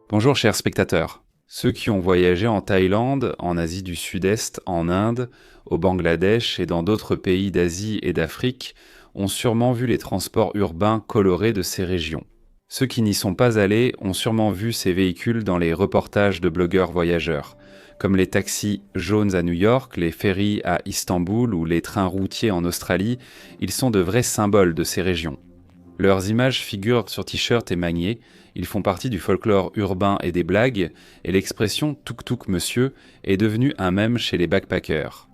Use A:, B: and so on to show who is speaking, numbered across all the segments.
A: Bonjour chers spectateurs. Ceux qui ont voyagé en Thaïlande, en Asie du Sud-Est, en Inde, au Bangladesh et dans d'autres pays d'Asie et d'Afrique ont sûrement vu les transports urbains colorés de ces régions. Ceux qui n'y sont pas allés ont sûrement vu ces véhicules dans les reportages de blogueurs voyageurs, comme les taxis jaunes à New York, les ferries à Istanbul ou les trains routiers en Australie. Ils sont de vrais symboles de ces régions. Leurs images figurent sur t-shirts et maniers, ils font partie du folklore urbain et des blagues, et l'expression « tuk-tuk monsieur » est devenue un mème chez les backpackers.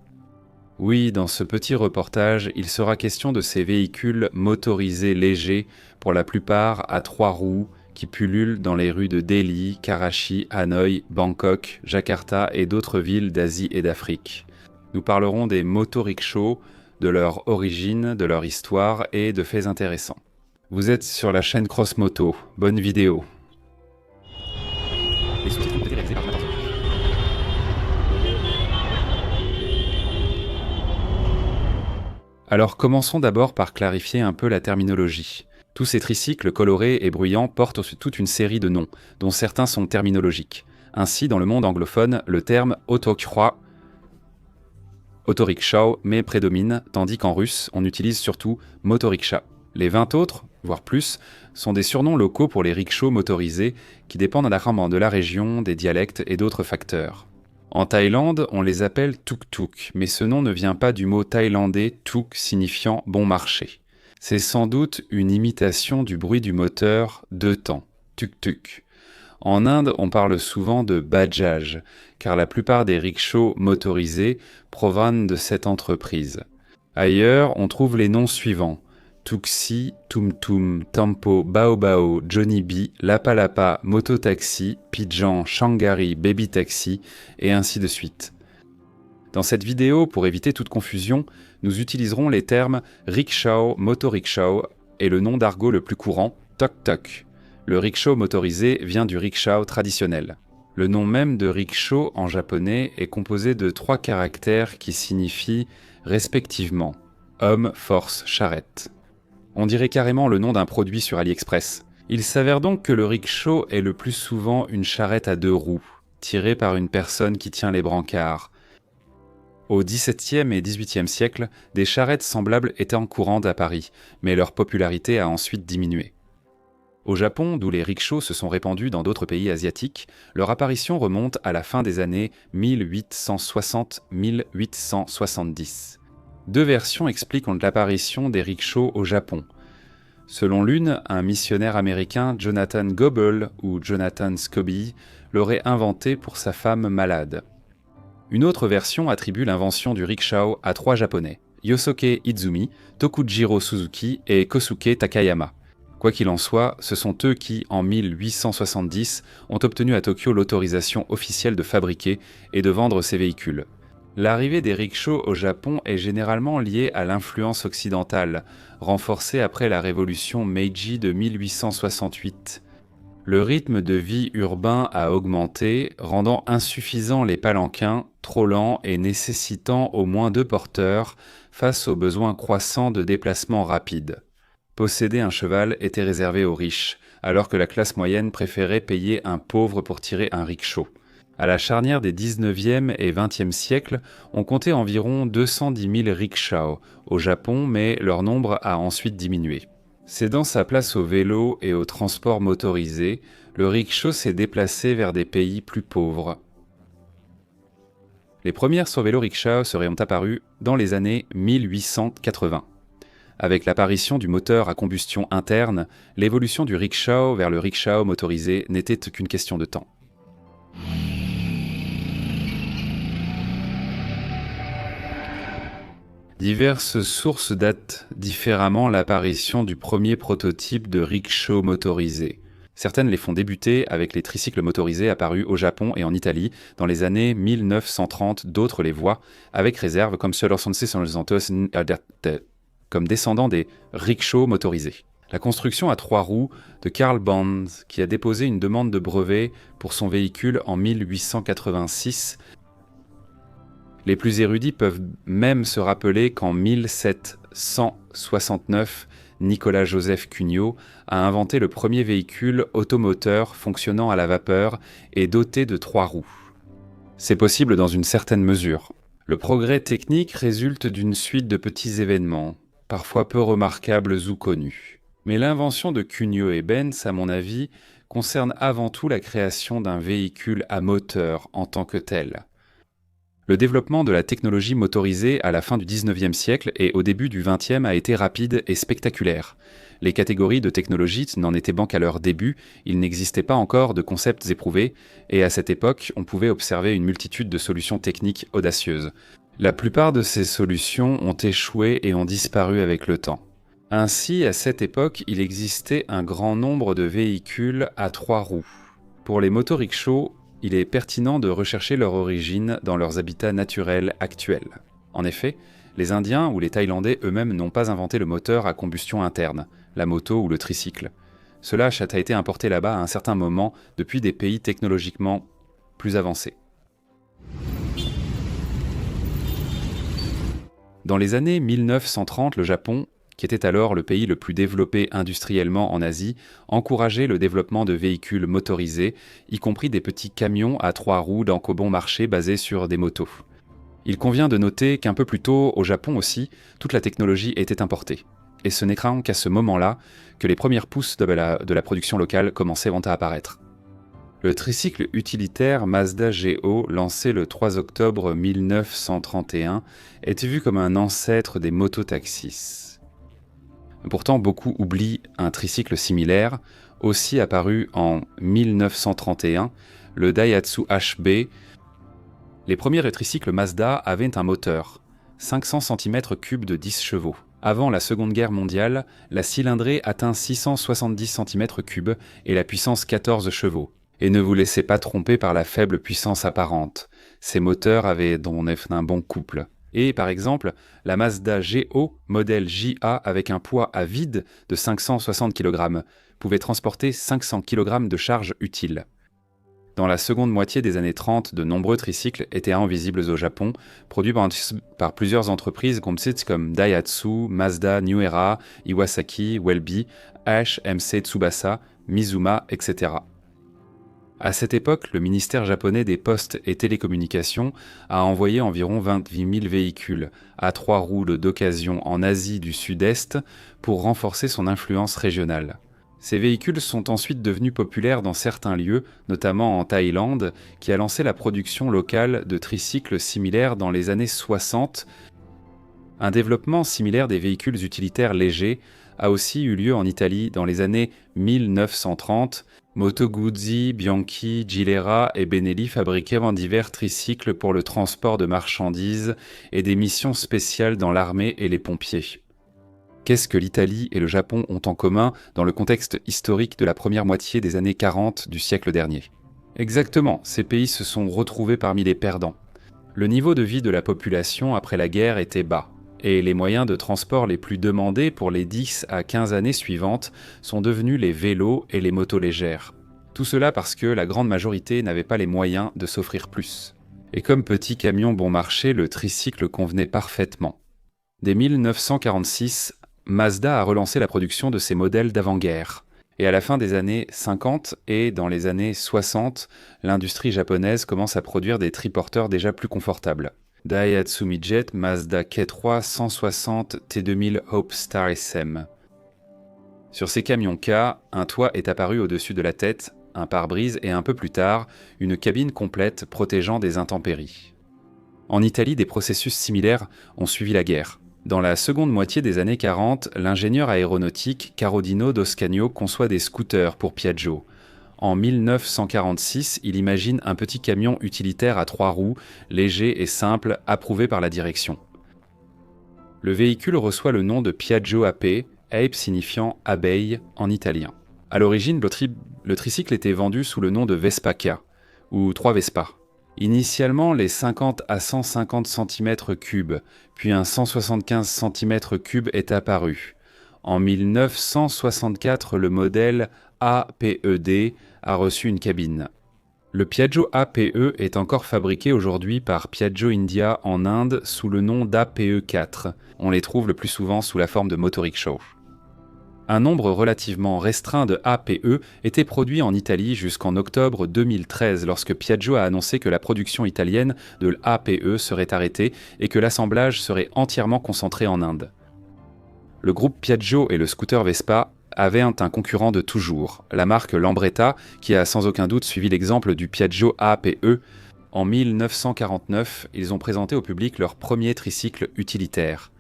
A: Oui, dans ce petit reportage, il sera question de ces véhicules motorisés légers, pour la plupart à 3 roues, qui pullulent dans les rues de Delhi, Karachi, Hanoï, Bangkok, Jakarta et d'autres villes d'Asie et d'Afrique. Nous parlerons des motorickshaws, de leur origine, de leur histoire et de faits intéressants. Vous êtes sur la chaîne Cross Moto, bonne vidéo. Les sous-titres ont été réalisés par Jonathan. Alors commençons d'abord par clarifier un peu la terminologie. Tous ces tricycles colorés et bruyants portent toute une série de noms, dont certains sont terminologiques. Ainsi, dans le monde anglophone, le terme autorickshaw prédomine, tandis qu'en russe, on utilise surtout motoriksha. Les 20 autres, voire plus, sont des surnoms locaux pour les rickshaws motorisés qui dépendent apparemment de la région, des dialectes et d'autres facteurs. En Thaïlande, on les appelle tuk-tuk, mais ce nom ne vient pas du mot thaïlandais tuk signifiant bon marché. C'est sans doute une imitation du bruit du moteur deux temps, tuk-tuk. En Inde, on parle souvent de bajaj, car la plupart des rickshaws motorisés proviennent de cette entreprise. Ailleurs, on trouve les noms suivants: Tuxi, Tum Tum, Tempo, Bao Bao, Johnny B, Lapa Lapa, Moto Taxi, Pigeon, Shangari, Baby Taxi, et ainsi de suite. Dans cette vidéo, pour éviter toute confusion, nous utiliserons les termes rickshaw, motorickshaw et le nom d'argot le plus courant, tuk-tuk. Le rickshaw motorisé vient du rickshaw traditionnel. Le nom même de rickshaw en japonais est composé de 3 caractères qui signifient respectivement homme, force, charrette. On dirait carrément le nom d'un produit sur AliExpress. Il s'avère donc que le rickshaw est le plus souvent une charrette à 2 roues, tirée par une personne qui tient les brancards. Au XVIIe et XVIIIe siècle, des charrettes semblables étaient en courante à Paris, mais leur popularité a ensuite diminué. Au Japon, d'où les rickshaws se sont répandus dans d'autres pays asiatiques, leur apparition remonte à la fin des années 1860-1870. 2 versions expliquent l'apparition des rickshaws au Japon. Selon l'une, un missionnaire américain, Jonathan Goebel ou Jonathan Scobie, l'aurait inventé pour sa femme malade. Une autre version attribue l'invention du rickshaw à 3 Japonais, Yosuke Izumi, Tokujiro Suzuki et Kosuke Takayama. Quoi qu'il en soit, ce sont eux qui, en 1870, ont obtenu à Tokyo l'autorisation officielle de fabriquer et de vendre ces véhicules. L'arrivée des rickshaws au Japon est généralement liée à l'influence occidentale, renforcée après la révolution Meiji de 1868. Le rythme de vie urbain a augmenté, rendant insuffisants les palanquins, trop lents et nécessitant au moins 2 porteurs face aux besoins croissants de déplacements rapides. Posséder un cheval était réservé aux riches, alors que la classe moyenne préférait payer un pauvre pour tirer un rickshaw. À la charnière des 19e et 20e siècles, on comptait environ 210 000 rickshaws au Japon, mais leur nombre a ensuite diminué. Cédant sa place au vélo et au transport motorisé, le rickshaw s'est déplacé vers des pays plus pauvres. Les premières sur vélo rickshaw seraient apparues dans les années 1880. Avec l'apparition du moteur à combustion interne, l'évolution du rickshaw vers le rickshaw motorisé n'était qu'une question de temps. Diverses sources datent différemment l'apparition du premier prototype de rickshaw motorisé. Certaines les font débuter avec les tricycles motorisés apparus au Japon et en Italie dans les années 1930, d'autres les voient, avec réserve, comme descendants des rickshaws motorisés. La construction à 3 roues de Karl Bond, qui a déposé une demande de brevet pour son véhicule en 1886. Les plus érudits peuvent même se rappeler qu'en 1769, Nicolas-Joseph Cugnot, a inventé le premier véhicule automoteur fonctionnant à la vapeur et doté de 3 roues. C'est possible dans une certaine mesure. Le progrès technique résulte d'une suite de petits événements, parfois peu remarquables ou connus. Mais l'invention de Cugnot et Benz, à mon avis, concerne avant tout la création d'un véhicule à moteur en tant que tel. Le développement de la technologie motorisée à la fin du XIXe siècle et au début du XXe a été rapide et spectaculaire. Les catégories de technologie n'en étaient bon qu'à leur début, il n'existait pas encore de concepts éprouvés, et à cette époque, on pouvait observer une multitude de solutions techniques audacieuses. La plupart de ces solutions ont échoué et ont disparu avec le temps. Ainsi, à cette époque, il existait un grand nombre de véhicules à 3 roues. Pour les motorickshaws, il est pertinent de rechercher leur origine dans leurs habitats naturels actuels. En effet, les Indiens ou les Thaïlandais eux-mêmes n'ont pas inventé le moteur à combustion interne, la moto ou le tricycle. Cela a été importé là-bas à un certain moment depuis des pays technologiquement plus avancés. Dans les années 1930, le Japon, qui était alors le pays le plus développé industriellement en Asie, encourageait le développement de véhicules motorisés, y compris des petits camions à 3 roues bon marché basés sur des motos. Il convient de noter qu'un peu plus tôt, au Japon aussi, toute la technologie était importée. Et ce n'est qu'à ce moment-là que les premières pousses de la production locale commençaient à apparaître. Le tricycle utilitaire Mazda GO, lancé le 3 octobre 1931, est vu comme un ancêtre des mototaxis. Pourtant, beaucoup oublient un tricycle similaire, aussi apparu en 1931, le Daihatsu HB. Les premiers tricycles Mazda avaient un moteur, 500 cm3 de 10 chevaux. Avant la Seconde Guerre mondiale, la cylindrée atteint 670 cm3 et la puissance 14 chevaux. Et ne vous laissez pas tromper par la faible puissance apparente. Ces moteurs avaient un bon couple. Et par exemple, la Mazda GO, modèle JA avec un poids à vide de 560 kg, pouvait transporter 500 kg de charge utile. Dans la seconde moitié des années 30, de nombreux tricycles étaient invisibles au Japon, produits par plusieurs entreprises comme Daihatsu, Mazda New Era, Iwasaki, Welby, MC Tsubasa, Mizuma, etc. À cette époque, le ministère japonais des Postes et Télécommunications a envoyé environ 28 000 véhicules à 3 roues d'occasion en Asie du Sud-Est pour renforcer son influence régionale. Ces véhicules sont ensuite devenus populaires dans certains lieux, notamment en Thaïlande, qui a lancé la production locale de tricycles similaires dans les années 60. Un développement similaire des véhicules utilitaires légers a aussi eu lieu en Italie dans les années 1930. Moto Guzzi, Bianchi, Gilera et Benelli fabriquaient divers tricycles pour le transport de marchandises et des missions spéciales dans l'armée et les pompiers. Qu'est-ce que l'Italie et le Japon ont en commun dans le contexte historique de la première moitié des années 40 du siècle dernier? Exactement, ces pays se sont retrouvés parmi les perdants. Le niveau de vie de la population après la guerre était bas, et les moyens de transport les plus demandés pour les 10 à 15 années suivantes sont devenus les vélos et les motos légères. Tout cela parce que la grande majorité n'avait pas les moyens de s'offrir plus. Et comme petit camion bon marché, le tricycle convenait parfaitement. Dès 1946, Mazda a relancé la production de ses modèles d'avant-guerre. Et à la fin des années 50 et dans les années 60, l'industrie japonaise commence à produire des triporteurs déjà plus confortables. Daihatsu Midget, Mazda K3 160 T2000 Hope Star SM. Sur ces camions K, un toit est apparu au-dessus de la tête, un pare-brise et un peu plus tard, une cabine complète protégeant des intempéries. En Italie, des processus similaires ont suivi la guerre. Dans la seconde moitié des années 40, l'ingénieur aéronautique Carodino Doscagno conçoit des scooters pour Piaggio. En 1946, il imagine un petit camion utilitaire à 3 roues, léger et simple, approuvé par la direction. Le véhicule reçoit le nom de Piaggio Ape, Ape signifiant abeille en italien. À l'origine, le tricycle était vendu sous le nom de Vespa K, ou 3 Vespa. Initialement, les 50 à 150 cm3, puis un 175 cm3 est apparu. En 1964, le modèle APED a reçu une cabine. Le Piaggio APE est encore fabriqué aujourd'hui par Piaggio India en Inde sous le nom d'APE4. On les trouve le plus souvent sous la forme de motorickshaw. Un nombre relativement restreint de APE était produit en Italie jusqu'en octobre 2013 lorsque Piaggio a annoncé que la production italienne de l'APE serait arrêtée et que l'assemblage serait entièrement concentré en Inde. Le groupe Piaggio et le scooter Vespa avaient un concurrent de toujours, la marque Lambretta, qui a sans aucun doute suivi l'exemple du Piaggio APE. En 1949, ils ont présenté au public leur premier tricycle utilitaire,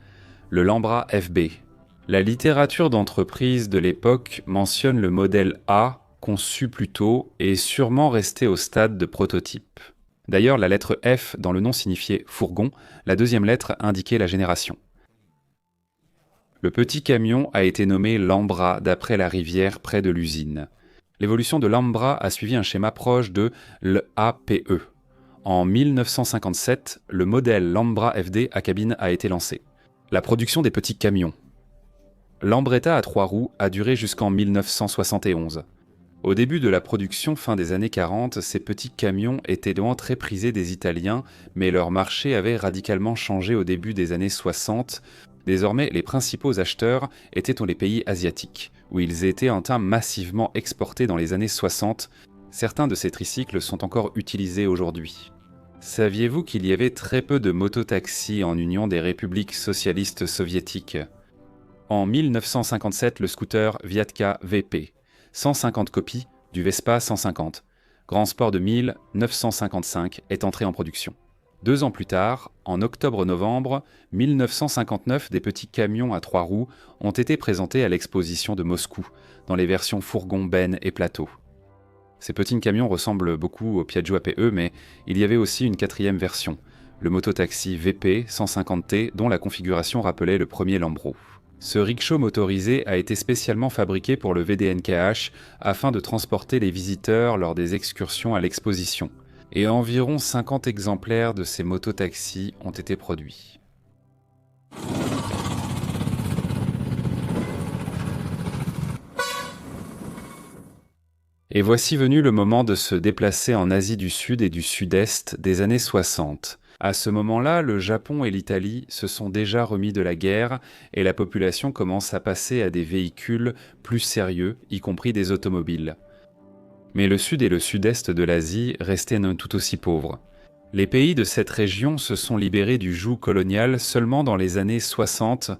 A: le Lambra FB. La littérature d'entreprise de l'époque mentionne le modèle A, conçu plus tôt et sûrement resté au stade de prototype. D'ailleurs, la lettre F dans le nom signifiait fourgon, la deuxième lettre indiquait la génération. Le petit camion a été nommé Lambra d'après la rivière près de l'usine. L'évolution de Lambra a suivi un schéma proche de l'APE. En 1957, le modèle Lambra FD à cabine a été lancé. La production des petits camions. Lambretta à 3 roues a duré jusqu'en 1971. Au début de la production fin des années 40, ces petits camions étaient loin très prisés des Italiens, mais leur marché avait radicalement changé au début des années 60. Désormais, les principaux acheteurs étaient dans les pays asiatiques, où ils étaient en train massivement exportés dans les années 60. Certains de ces tricycles sont encore utilisés aujourd'hui. Saviez-vous qu'il y avait très peu de mototaxis en Union des républiques socialistes soviétiques ? En 1957, le scooter Viatka VP, 150 copies du Vespa 150, Grand Sport de 1955, est entré en production. 2 ans plus tard, en octobre-novembre 1959, des petits camions à 3 roues ont été présentés à l'exposition de Moscou, dans les versions fourgon, benne et plateau. Ces petits camions ressemblent beaucoup au Piaggio APE, mais il y avait aussi une 4e version, le mototaxi VP 150T, dont la configuration rappelait le premier Lambro. Ce rickshaw motorisé a été spécialement fabriqué pour le VDNKH afin de transporter les visiteurs lors des excursions à l'exposition. Et environ 50 exemplaires de ces mototaxis ont été produits. Et voici venu le moment de se déplacer en Asie du Sud et du Sud-Est des années 60. À ce moment-là, le Japon et l'Italie se sont déjà remis de la guerre et la population commence à passer à des véhicules plus sérieux, y compris des automobiles. Mais le Sud et le Sud-Est de l'Asie restaient non tout aussi pauvres. Les pays de cette région se sont libérés du joug colonial seulement dans les années 60,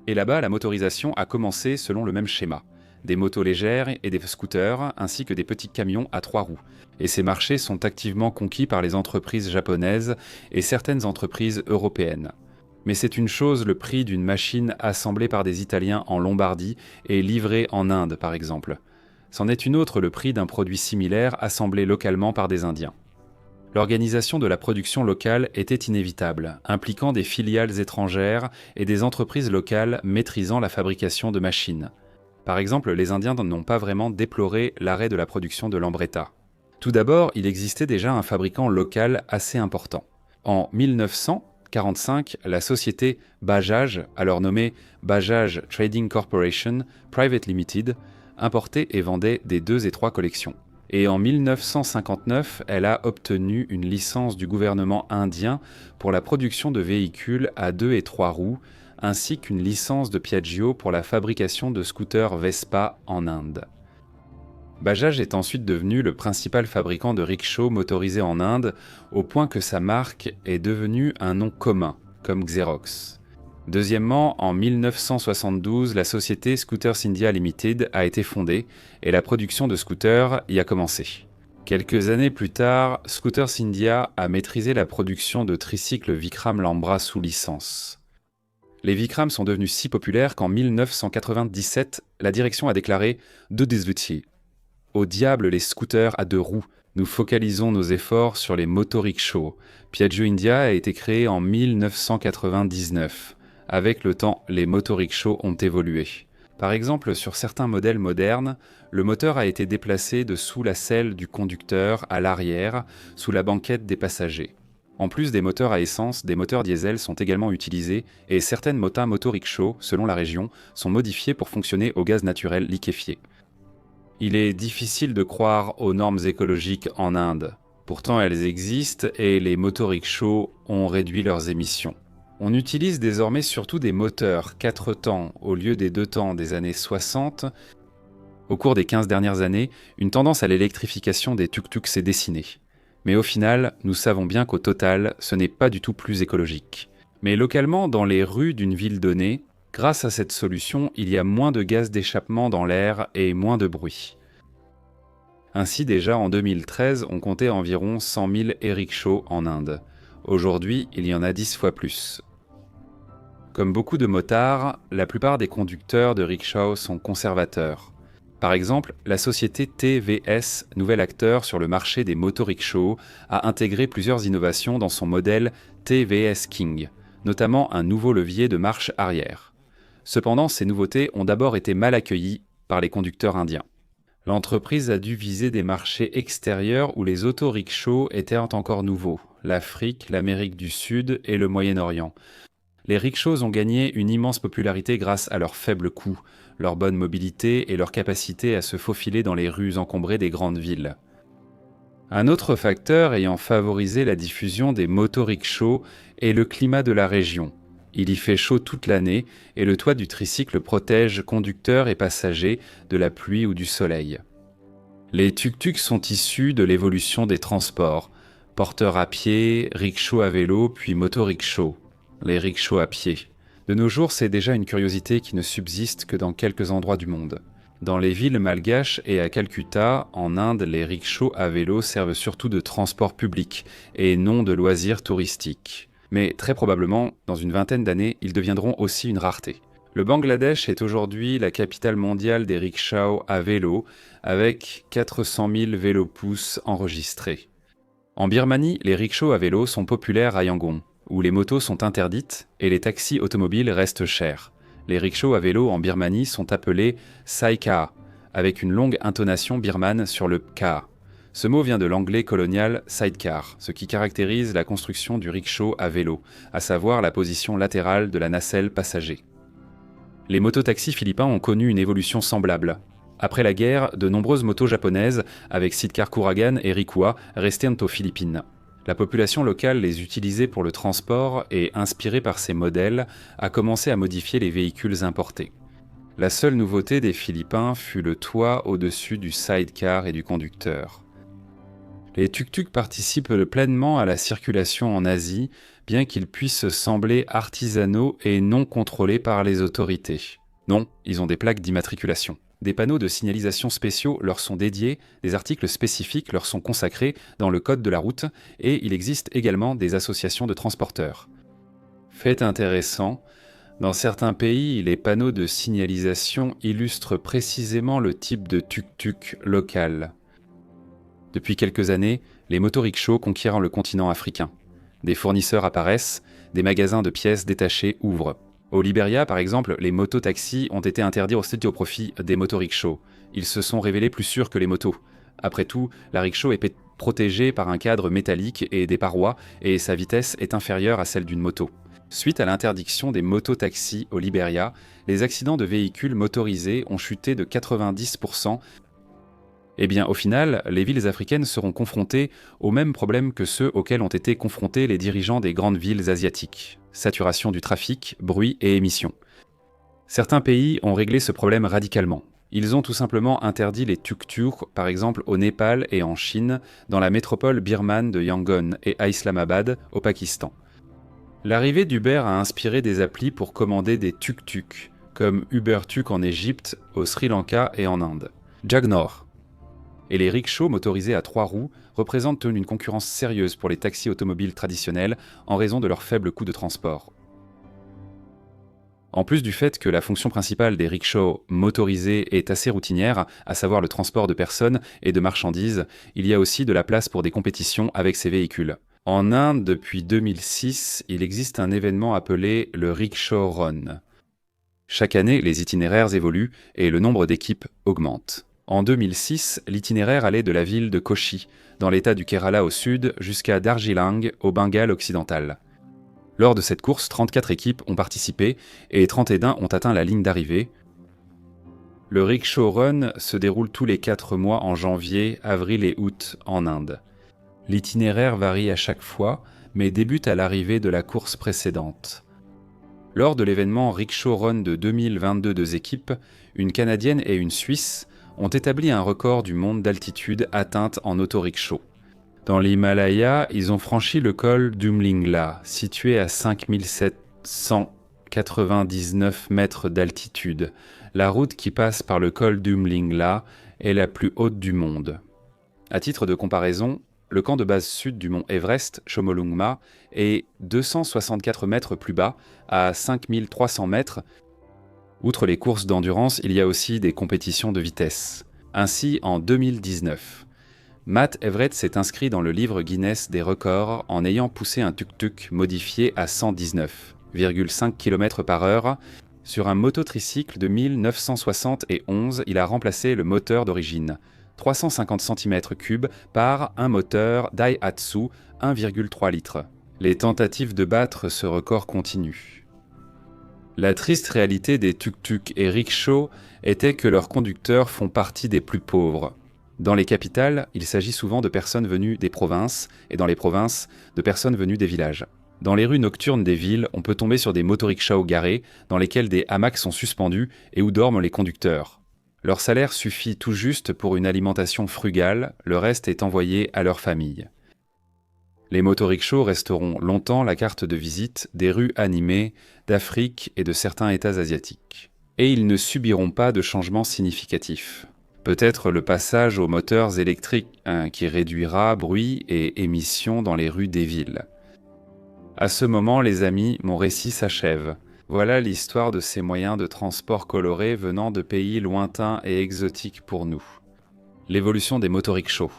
A: et là-bas la motorisation a commencé selon le même schéma. Des motos légères et des scooters, ainsi que des petits camions à 3 roues. Et ces marchés sont activement conquis par les entreprises japonaises et certaines entreprises européennes. Mais c'est une chose le prix d'une machine assemblée par des Italiens en Lombardie et livrée en Inde, par exemple. C'en est une autre le prix d'un produit similaire assemblé localement par des Indiens. L'organisation de la production locale était inévitable, impliquant des filiales étrangères et des entreprises locales maîtrisant la fabrication de machines. Par exemple, les Indiens n'ont pas vraiment déploré l'arrêt de la production de Lambretta. Tout d'abord, il existait déjà un fabricant local assez important. En 1945, la société Bajaj, alors nommée Bajaj Trading Corporation Private Limited, importait et vendait des 2 et 3 collections. Et en 1959, elle a obtenu une licence du gouvernement indien pour la production de véhicules à 2 et 3 roues, ainsi qu'une licence de Piaggio pour la fabrication de scooters Vespa en Inde. Bajaj est ensuite devenu le principal fabricant de rickshaws motorisés en Inde, au point que sa marque est devenue un nom commun, comme Xerox. Deuxièmement, en 1972, la société Scooters India Limited a été fondée et la production de scooters y a commencé. Quelques années plus tard, Scooters India a maîtrisé la production de tricycles Vikram Lambra sous licence. Les Vikram sont devenus si populaires qu'en 1997, la direction a déclaré « De disvuti ». Au diable les scooters à 2 roues, nous focalisons nos efforts sur les motorickshaws. Piaggio India a été créé en 1999. Avec le temps, les motorickshaws ont évolué. Par exemple, sur certains modèles modernes, le moteur a été déplacé de sous la selle du conducteur à l'arrière, sous la banquette des passagers. En plus des moteurs à essence, des moteurs diesel sont également utilisés et certaines motorickshaws, selon la région, sont modifiées pour fonctionner au gaz naturel liquéfié. Il est difficile de croire aux normes écologiques en Inde. Pourtant, elles existent et les motorickshaws ont réduit leurs émissions. On utilise désormais surtout des moteurs 4 temps au lieu des 2 temps des années 60. Au cours des 15 dernières années, une tendance à l'électrification des tuk-tuk s'est dessinée. Mais au final, nous savons bien qu'au total, ce n'est pas du tout plus écologique. Mais localement, dans les rues d'une ville donnée, grâce à cette solution, il y a moins de gaz d'échappement dans l'air et moins de bruit. Ainsi, déjà en 2013, on comptait environ 100 000 e-rickshaws en Inde. Aujourd'hui, il y en a 10 fois plus. Comme beaucoup de motards, la plupart des conducteurs de rickshaws sont conservateurs. Par exemple, la société TVS, nouvel acteur sur le marché des motorickshaws, a intégré plusieurs innovations dans son modèle TVS King, notamment un nouveau levier de marche arrière. Cependant, ces nouveautés ont d'abord été mal accueillies par les conducteurs indiens. L'entreprise a dû viser des marchés extérieurs où les autorickshaws étaient encore nouveaux, l'Afrique, l'Amérique du Sud et le Moyen-Orient. Les rickshaws ont gagné une immense popularité grâce à leur faible coût, leur bonne mobilité et leur capacité à se faufiler dans les rues encombrées des grandes villes. Un autre facteur ayant favorisé la diffusion des motorickshaws est le climat de la région. Il y fait chaud toute l'année et le toit du tricycle protège conducteurs et passagers de la pluie ou du soleil. Les tuk-tuks sont issus de l'évolution des transports, porteurs à pied, rickshaws à vélo puis motorickshaws, les rickshaws à pied. De nos jours, c'est déjà une curiosité qui ne subsiste que dans quelques endroits du monde. Dans les villes malgaches et à Calcutta, en Inde, les rickshaws à vélo servent surtout de transport public et non de loisirs touristiques. Mais très probablement, dans une vingtaine d'années, ils deviendront aussi une rareté. Le Bangladesh est aujourd'hui la capitale mondiale des rickshaws à vélo, avec 400 000 vélos-pousses enregistrés. En Birmanie, les rickshaws à vélo sont populaires à Yangon, où les motos sont interdites et les taxis automobiles restent chers. Les rickshaws à vélo en Birmanie sont appelés Saika, avec une longue intonation birmane sur le K. Ce mot vient de l'anglais colonial sidecar, ce qui caractérise la construction du rickshaw à vélo, à savoir la position latérale de la nacelle passager. Les mototaxis philippins ont connu une évolution semblable. Après la guerre, de nombreuses motos japonaises, avec sidecar Kuragan et Rikua, restèrent aux Philippines. La population locale les utilisait pour le transport et, inspirée par ces modèles, a commencé à modifier les véhicules importés. La seule nouveauté des Philippins fut le toit au-dessus du sidecar et du conducteur. Les tuk-tuk participent pleinement à la circulation en Asie, bien qu'ils puissent sembler artisanaux et non contrôlés par les autorités. Non, ils ont des plaques d'immatriculation. Des panneaux de signalisation spéciaux leur sont dédiés, des articles spécifiques leur sont consacrés dans le code de la route, et il existe également des associations de transporteurs. Fait intéressant, dans certains pays, les panneaux de signalisation illustrent précisément le type de tuk-tuk local. Depuis quelques années, les motorickshaws conquièrent le continent africain. Des fournisseurs apparaissent, des magasins de pièces détachées ouvrent. Au Libéria, par exemple, les mototaxis ont été interdits au profit des motorickshaws. Ils se sont révélés plus sûrs que les motos. Après tout, la rickshaw est protégée par un cadre métallique et des parois, et sa vitesse est inférieure à celle d'une moto. Suite à l'interdiction des mototaxis au Libéria, les accidents de véhicules motorisés ont chuté de 90%. Eh bien, au final, les villes africaines seront confrontées aux mêmes problèmes que ceux auxquels ont été confrontés les dirigeants des grandes villes asiatiques. Saturation du trafic, bruit et émissions. Certains pays ont réglé ce problème radicalement. Ils ont tout simplement interdit les tuk-tuk, par exemple au Népal et en Chine, dans la métropole birmane de Yangon et à Islamabad, au Pakistan. L'arrivée d'Uber a inspiré des applis pour commander des tuk-tuk, comme UberTuk en Égypte, au Sri Lanka et en Inde. Jagnor. Et les rickshaws motorisés à 3 roues représentent une concurrence sérieuse pour les taxis automobiles traditionnels en raison de leur faible coût de transport. En plus du fait que la fonction principale des rickshaws motorisés est assez routinière, à savoir le transport de personnes et de marchandises, il y a aussi de la place pour des compétitions avec ces véhicules. En Inde, depuis 2006, il existe un événement appelé le Rickshaw Run. Chaque année, les itinéraires évoluent et le nombre d'équipes augmente. En 2006, l'itinéraire allait de la ville de Kochi, dans l'état du Kerala au sud, jusqu'à Darjeeling, au Bengale occidental. Lors de cette course, 34 équipes ont participé et 31 ont atteint la ligne d'arrivée. Le Rickshaw Run se déroule tous les 4 mois en janvier, avril et août en Inde. L'itinéraire varie à chaque fois, mais débute à l'arrivée de la course précédente. Lors de l'événement Rickshaw Run de 2022 deux équipes, une Canadienne et une Suisse ont établi un record du monde d'altitude atteinte en autorickshaw. Dans l'Himalaya, ils ont franchi le col d'Umlingla, situé à 5799 mètres d'altitude. La route qui passe par le col d'Umlingla est la plus haute du monde. À titre de comparaison, le camp de base sud du mont Everest, Chomolungma, est 264 mètres plus bas, à 5300 mètres. Outre les courses d'endurance, il y a aussi des compétitions de vitesse. Ainsi, en 2019, Matt Everett s'est inscrit dans le livre Guinness des records en ayant poussé un tuk-tuk modifié à 119,5 km/h. Sur un mototricycle de 1971, il a remplacé le moteur d'origine, 350 cm3 par un moteur Daihatsu 1,3 litres. Les tentatives de battre ce record continuent. La triste réalité des tuk-tuk et rickshaws était que leurs conducteurs font partie des plus pauvres. Dans les capitales, il s'agit souvent de personnes venues des provinces, et dans les provinces, de personnes venues des villages. Dans les rues nocturnes des villes, on peut tomber sur des motorickshaws garés, dans lesquels des hamacs sont suspendus et où dorment les conducteurs. Leur salaire suffit tout juste pour une alimentation frugale, le reste est envoyé à leur famille. Les motorickshaws resteront longtemps la carte de visite des rues animées d'Afrique et de certains États asiatiques. Et ils ne subiront pas de changements significatifs. Peut-être le passage aux moteurs électriques qui réduira bruit et émissions dans les rues des villes. À ce moment, les amis, mon récit s'achève. Voilà l'histoire de ces moyens de transport colorés venant de pays lointains et exotiques pour nous. L'évolution des motorickshaws.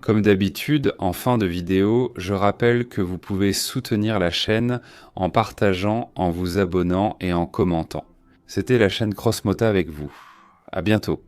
A: Comme d'habitude, en fin de vidéo, je rappelle que vous pouvez soutenir la chaîne en partageant, en vous abonnant et en commentant. C'était la chaîne CrossMota avec vous. À bientôt.